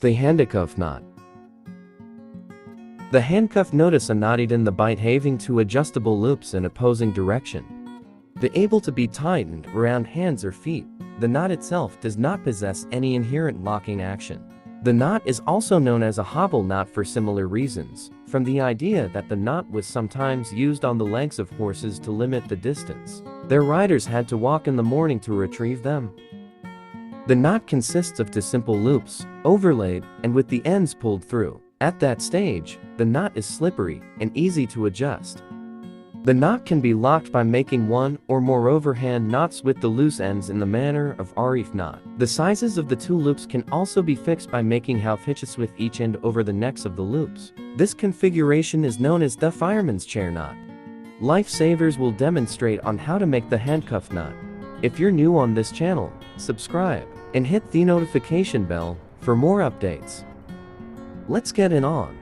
The handcuff knot. The handcuff notice a knotted in the bight having two adjustable loops in opposing direction. The able to be tightened around hands or feet. The knot itself does not possess any inherent locking action. The knot is also known as a hobble knot for similar reasons, from the idea that the knot was sometimes used on the legs of horses to limit the distance their riders had to walk in the morning to retrieve them. The knot consists of two simple loops, overlaid, and with the ends pulled through. At that stage, the knot is slippery and easy to adjust. The knot can be locked by making one or more overhand knots with the loose ends in the manner of a reef knot. The sizes of the two loops can also be fixed by making half hitches with each end over the necks of the loops. This configuration is known as the fireman's chair knot. Lifesavers will demonstrate on how to make the handcuff knot. If you're new on this channel, subscribe and hit the notification bell for more updates. Let's get it on.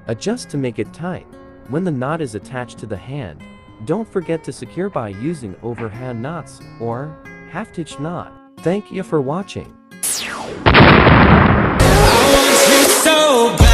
Adjust to make it tight. When the knot is attached to the hand, don't forget to secure by using overhand knots or half-hitch knot. Thank you for watching. I want you so bad.